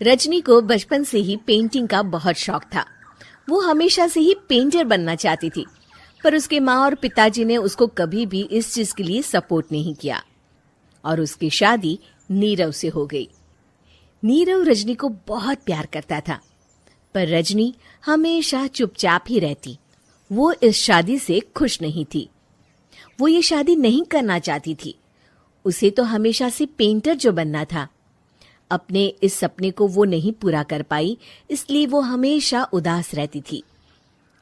रजनी को बचपन से ही पेंटिंग का बहुत शौक था। वो हमेशा से ही पेंटर बनना चाहती थी, पर उसके माँ और पिताजी ने उसको कभी भी इस चीज के लिए सपोर्ट नहीं किया और उसकी शादी नीरव से हो गई। नीरव रजनी को बहुत प्यार करता था, पर रजनी हमेशा चुपचाप ही रहती। वो इस शादी से खुश नहीं थी। वो ये शादी नहीं करना चाहती थी। उसे तो हमेशा से पेंटर जो बनना था। अपने इस सपने को वो नहीं पूरा कर पाई, इसलिए वो हमेशा उदास रहती थी।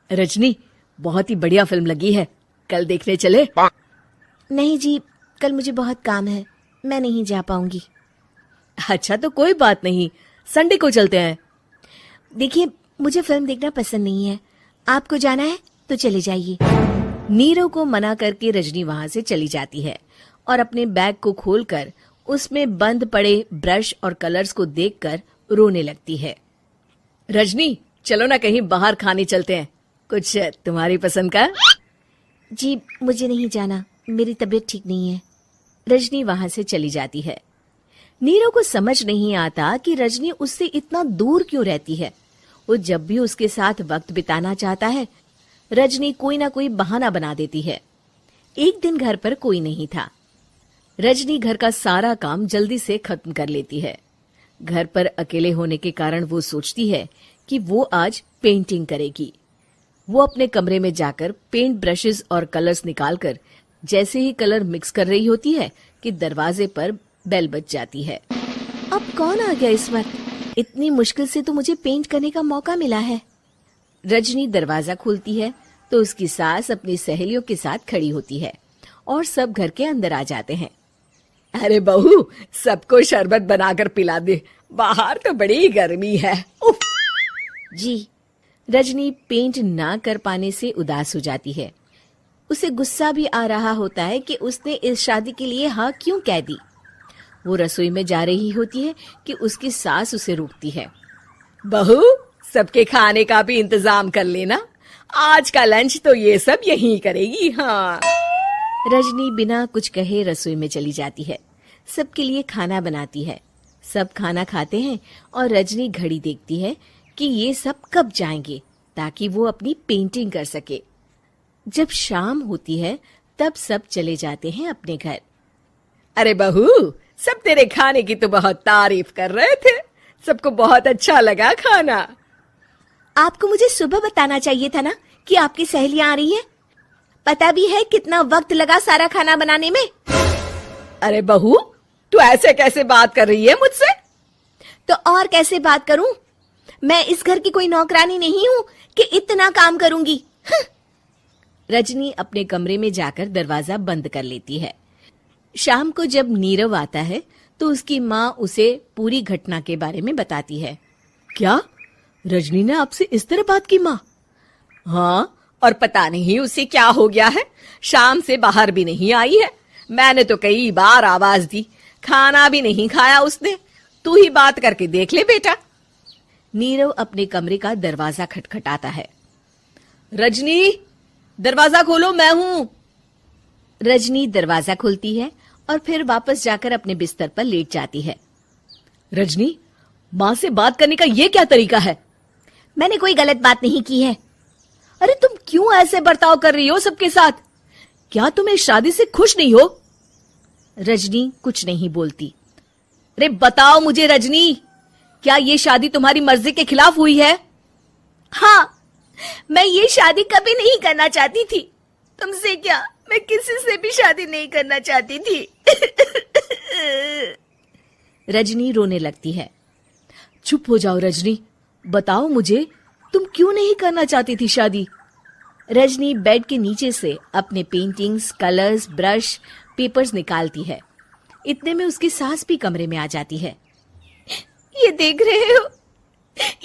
रजनी, बहुत ही बढ़िया फिल्म लगी है, कल देखने चले? नहीं जी, कल मुझे बहुत काम है, मैं नहीं जा पाऊंगी। अच्छा तो कोई बात नहीं, संडे को चलते हैं। देखिए, मुझे फिल्म देखना पसंद नहीं है। आपको जाना है तो चले जाइए। नीरव को मना करके रजनी वहां से चली जाती है और अपने बैग को खोलकर उसमें बंद पड़े ब्रश और कलर्स को देखकर रोने लगती है। रजनी, चलो ना कहीं बाहर खाने चलते हैं, कुछ तुम्हारी पसंद का। जी, मुझे नहीं जाना, मेरी तबीयत ठीक नहीं है। रजनी वहां से चली जाती है। नीरव को समझ नहीं आता कि रजनी उससे इतना दूर क्यों रहती है। वो जब भी उसके साथ वक्त बिताना चाहता है, रजनी कोई ना कोई बहाना बना देती है। एक दिन घर पर कोई नहीं था। रजनी घर का सारा काम जल्दी से खत्म कर लेती है। घर पर अकेले होने के कारण वो सोचती है कि वो आज पेंटिंग करेगी। वो अपने कमरे में जाकर पेंट ब्रशेस और कलर्स निकालकर जैसे ही कलर मिक्स कर रही होती है कि दरवाजे पर बेल बज जाती है। अब कौन आ गया इस वक्त? इतनी मुश्किल से तो मुझे पेंट करने का मौका मिला है। रजनी दरवाजा खोलती है तो उसकी सास अपनी सहेलियों के साथ खड़ी होती है और सब घर के अंदर आ जाते हैं। अरे बहू, सबको शरबत बनाकर पिला दे, बाहर तो बड़ी गर्मी है। उफ। जी। रजनी पेंट ना कर पाने से उदास हो जाती है। उसे गुस्सा भी आ रहा होता है कि उसने इस शादी के लिए हाँ क्यों कह दी। वो रसोई में जा रही होती है कि उसकी सास उसे रोकती है। बहू, सबके खाने का भी इंतजाम कर लेना, आज का लंच तो ये सब यहीं करेगी। हाँ। रजनी बिना कुछ कहे रसोई में चली जाती है। सबके लिए खाना बनाती है। सब खाना खाते हैं और रजनी घड़ी देखती है कि ये सब कब जाएंगे ताकि वो अपनी पेंटिंग कर सके। जब शाम होती है तब सब चले जाते हैं अपने घर। अरे बहू, सब तेरे खाने की तो बहुत तारीफ कर रहे थे, सबको बहुत अच्छा लगा खाना। आपको मुझे सुबह बताना चाहिए था ना कि आपकी सहेलियां आ रही हैं। पता भी है कितना वक्त लगा सारा खाना बनाने में। अरे बहू, तू ऐसे कैसे बात कर रही है मुझसे? तो और कैसे बात करूं? मैं इस घर की कोई नौकरानी नहीं हूं कि इतना काम करूंगी। रजनी अपने कमरे में जाकर दरवाजा बंद कर लेती है। शाम को जब नीरव आता है तो उसकी माँ उसे पूरी घटना के बारे में बताती है। क्या रजनी ने आपसे इस तरह बात की माँ? हाँ, और पता नहीं उसे क्या हो गया है, शाम से बाहर भी नहीं आई है। मैंने तो कई बार आवाज दी, खाना भी नहीं खाया उसने। तू ही बात करके देख ले बेटा। नीरव अपने कमरे का दरवाजा खटखटाता है। रजनी, दरवाजा खोलो, मैं हूं। रजनी दरवाजा खोलती है और फिर वापस जाकर अपने बिस्तर पर लेट जाती है। रजनी, माँ से बात करने का ये क्या तरीका है? मैंने कोई गलत बात नहीं की है। अरे तुम क्यों ऐसे बर्ताव कर रही हो सबके साथ? क्या तुम इस शादी से खुश नहीं हो? रजनी कुछ नहीं बोलती। अरे बताओ मुझे रजनी, क्या ये शादी तुम्हारी मर्जी के खिलाफ हुई है? हाँ, मैं ये शादी कभी नहीं करना चाहती थी। तुमसे क्या, मैं किसी से भी शादी नहीं करना चाहती थी। रजनी रोने लगती है। चुप हो जाओ रजनी, बताओ मुझे, तुम क्यों नहीं करना चाहती थी शादी? रजनी बेड के नीचे से अपने पेंटिंग्स, कलर्स, ब्रश, पेपर्स निकालती है। इतने में उसकी सास भी कमरे में आ जाती है। ये देख रहे हो,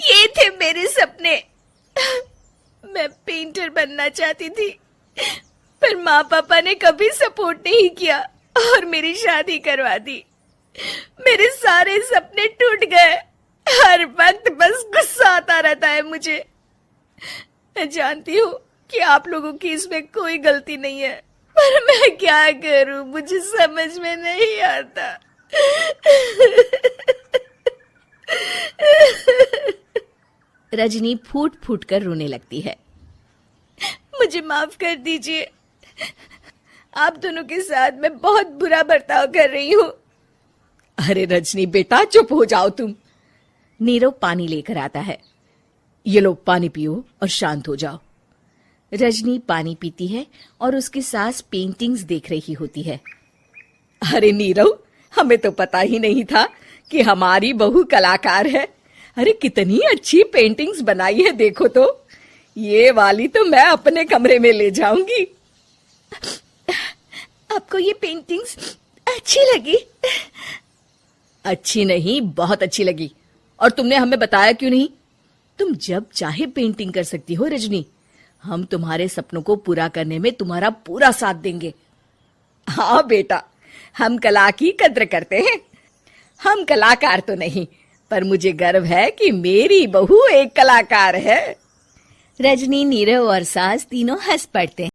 ये थे मेरे सपने। मैं पेंटर बनना चाहती थी, पर माँ पापा ने कभी सपोर्ट नहीं किया और मेरी शादी करवा दी। मेरे सारे सपने टूट गए। हर वक्त बस गुस्सा आता रहता है मुझे। मैं जानती हूँ कि आप लोगों की इसमें कोई गलती नहीं है, पर मैं क्या करूं, मुझे समझ में नहीं आता। रजनी फूट फूट कर रोने लगती है। मुझे माफ कर दीजिए, आप दोनों के साथ मैं बहुत बुरा बर्ताव कर रही हूँ। अरे रजनी बेटा, चुप हो जाओ तुम। नीरव पानी लेकर आता है। ये लो पानी पियो और शांत हो जाओ। रजनी पानी पीती है और उसकी सास पेंटिंग्स देख रही होती है। अरे नीरव, हमें तो पता ही नहीं था कि हमारी बहू कलाकार है। अरे कितनी अच्छी पेंटिंग्स बनाई है, देखो तो। ये वाली तो मैं अपने कमरे में ले जाऊंगी। आपको ये पेंटिंग्स अच्छी लगी? अच्छी नहीं, बहुत अच्छी लगी। और तुमने हमें बताया क्यों नहीं? तुम जब चाहे पेंटिंग कर सकती हो रजनी। हम तुम्हारे सपनों को पूरा करने में तुम्हारा पूरा साथ देंगे। हाँ बेटा, हम कला की कद्र करते हैं। हम कलाकार तो नहीं, पर मुझे गर्व है कि मेरी बहू एक कलाकार है। रजनी, नीरव और सास तीनों हंस पड़ते हैं।